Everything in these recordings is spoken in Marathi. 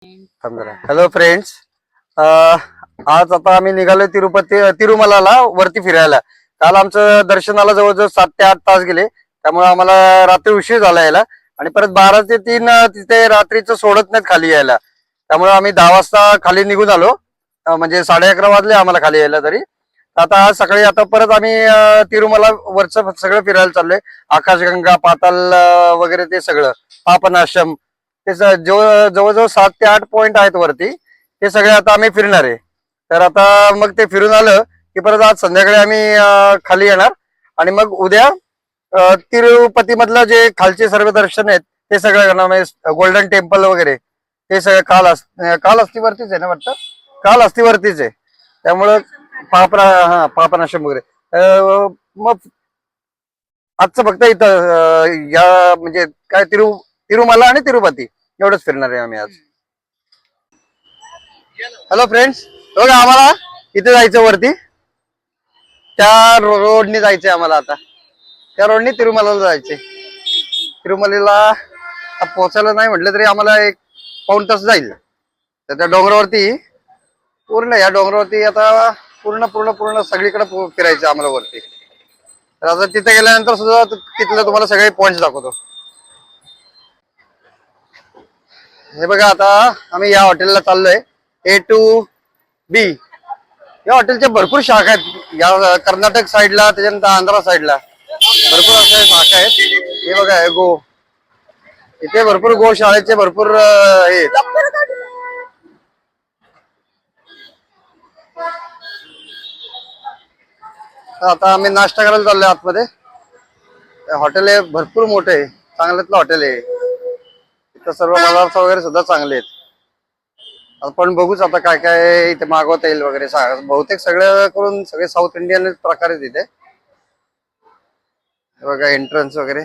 हॅलो फ्रेंड्स, आज आता आम्ही निघालोय तिरुमलाला वरती फिरायला. काल आमचं दर्शनाला जवळजवळ 7 ते 8 तास गेले, त्यामुळे आम्हाला रात्री उशीर झाला यायला. आणि परत 12 ते 3 तिथे रात्रीचं सोडत नाहीत खाली यायला, त्यामुळे आम्ही 10 वाजता खाली निघून आलो. म्हणजे 11:30 वाजले आम्हाला खाली यायला. तरी आता आज सकाळी आता परत आम्ही तिरुमला वरचं सगळं फिरायला चाललोय. आकाशगंगा, पाताल वगैरे ते सगळं, पापनाशम, ते जवळजवळ 7 ते 8 पॉइंट आहेत वरती. ते सगळे आता आम्ही फिरणार आहे. तर आता मग ते फिरून आलं की परत आज संध्याकाळी आम्ही खाली येणार. आणि मग उद्या तिरुपती मधलं जे खालचे सर्व दर्शन आहेत ते सगळं करणार. म्हणजे गोल्डन टेम्पल वगैरे ते सगळं काल अस्तीवरतीच आहे ना वाटतं. काल अस्तीवरतीच आहे, त्यामुळं पापनाशम वगैरे. मग आजचं फक्त इथं या म्हणजे काय तिरुमला आणि तिरुपती एवढंच फिरणार आहे आम्ही आज. हॅलो फ्रेंड्स, बघा आम्हाला इथे जायचं वरती, त्या रोडने जायचंय आम्हाला. आता त्या रोडने तिरुमलाला जायचंय. तिरुमलेला पोहोचायला नाही म्हटलं तरी आम्हाला 1 पाऊण तास जाईल. तर त्या डोंगरावरती पूर्ण, या डोंगरावरती आता पूर्ण पूर्ण पूर्ण सगळीकडे फिरायचं आम्हाला वरती. तर आता तिथे गेल्यानंतर सुद्धा तिथलं तुम्हाला सगळे पॉइंट्स दाखवतो. हे बघा, आता आम्ही या हॉटेलला चाललोय, A to B. या हॉटेलच्या भरपूर शाखा आहेत, या कर्नाटक साईडला, त्याच्यानंतर आंध्रा साईडला भरपूर अशा शाखा आहेत. हे बघा, हे इथे भरपूर गोशाळेचे भरपूर हे. आता आम्ही नाश्ता करायला चाललोय आतमध्ये. हॉटेल आहे भरपूर मोठे आहे, चांगल्यातलं हॉटेल आहे. इथं सर्व पदार्थ वगैरे सुद्धा चांगले आहेत. आपण बघूच आता काय काय इथे मागवता येईल वगैरे. बहुतेक सगळं करून सगळे साऊथ इंडियन प्रकार आहेत इथे. बघा एंट्रन्स वगैरे.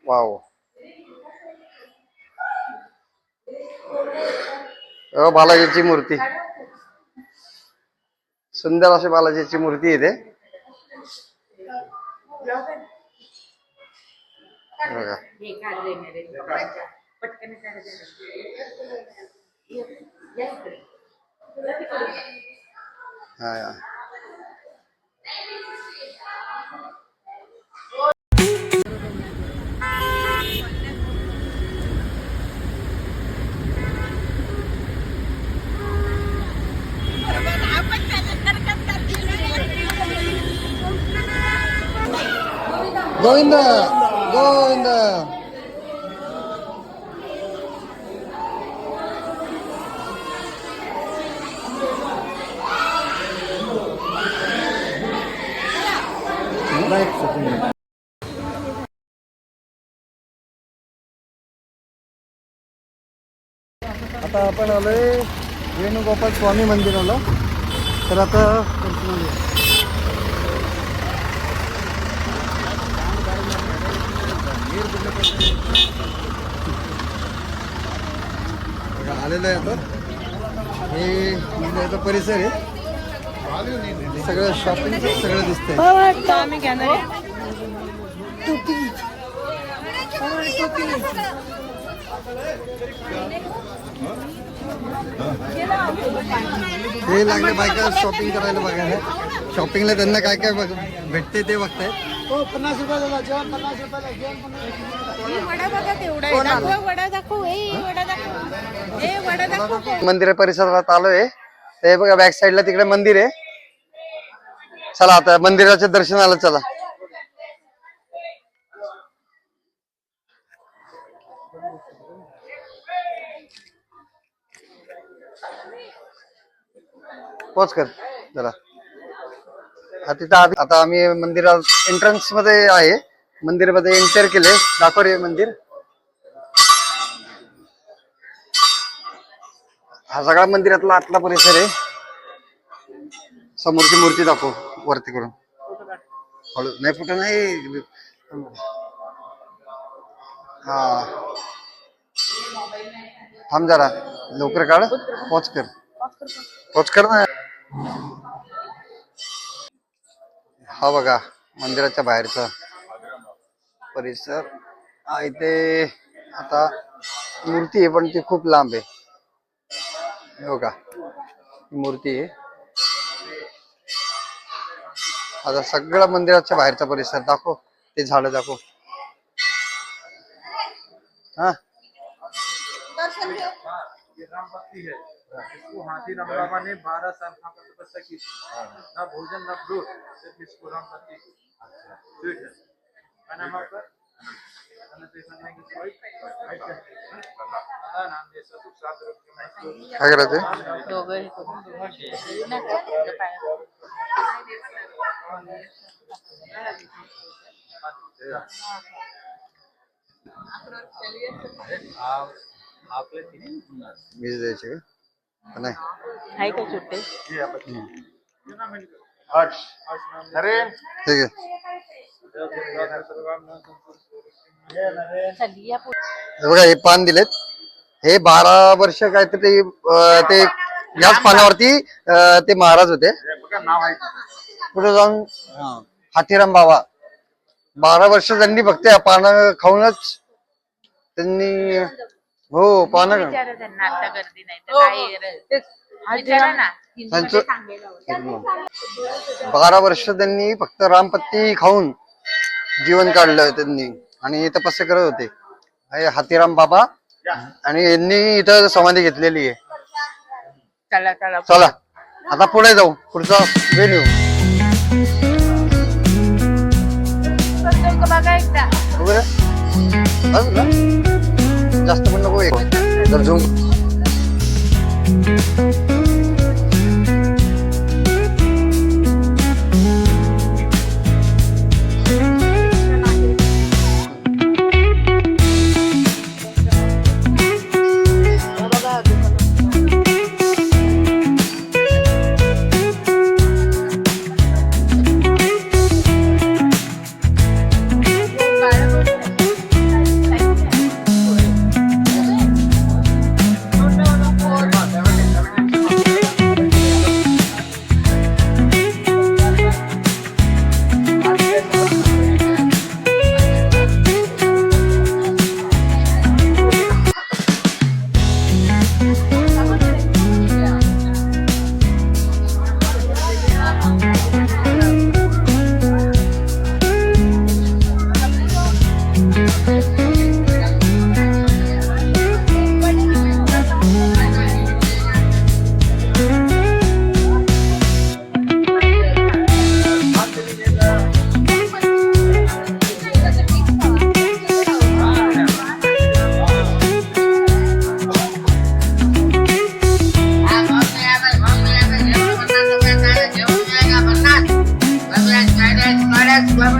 वाव, बालाजीची मूर्ती, सुंदर अशी बालाजीची मूर्ती इथे बघा. हा, गोविंद गोविंद. आता आपण आलोय वेणुगोपाल स्वामी मंदिराला. तर आता आलेलं आहे. आता हे मंदिराचा परिसर आहे, सगळं शॉपिंग सगळं दिसतंय. हे लागले बायका शॉपिंग करायला बघायला. शॉपिंगला त्यांना काय काय भेटते ते बघताय. 50 रुपयाला जेवण, 50 रुपयाला जेवण. मंदिर परिसरात आलोय. हे बघा बॅक साईडला तिकडे मंदिर आहे. चला आता मंदिराच्या दर्शनाला चला. पोच कर जरा. तिथं आता आम्ही मंदिरात एंट्रन्स मध्ये आहे. मंदिरामध्ये एंटर केले. दाखव रे मंदिर. हा सगळा मंदिरातला आतला परिसर आहे. समोरची मूर्ती दाखव वरती करून. हळू नाही, फुट नाही. हा, थांब जरा, लवकर काढ. पोच कर, पोच कर ना. हा बघा मंदिराच्या बाहेरचा परिसर. इथे आता मूर्ती आहे पण ती खूप लांब आहे हो का मूर्ती आहे. आता सगळं मंदिराच्या बाहेरचा परिसर दाखव ते झाड दाखव. हा ये रामपत्ती है। इसको हाथी राम बाबा ने 12 साल तपस्या की थी। ना भोजन ना फ्रूट, सिर्फ इसको रामपत्ती स्वीट है। क्या नाम आपका? नाम दे सुख साथ काय करायचंय दोघंही वीज द्यायची का नाही आहे का सुट्टे ठीक आहे. हे बघा हे पान दिलेत हे 12 वर्ष काहीतरी ते याच पानावरती ते महाराज होते पुढे जाऊन हाथीराम बाबा 12 वर्ष त्यांनी फक्त या पानं खाऊनच त्यांनी हो पानं विचारा त्यांना आता गर्दी नाही तर काय विचारा ना त्यांचं 12 वर्ष त्यांनी फक्त रामपत्ती खाऊन जीवन काढलं त्यांनी आणि तपस्या करत होते. हे हाथीराम बाबा आणि यांनी इथं समाधी घेतलेली आहे. चला चला चला आता पुढे जाऊ पुढचा वेन्यू बघा एकदा वगैरे बस ना? जास्त पण नको एक जर झूम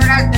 Guys,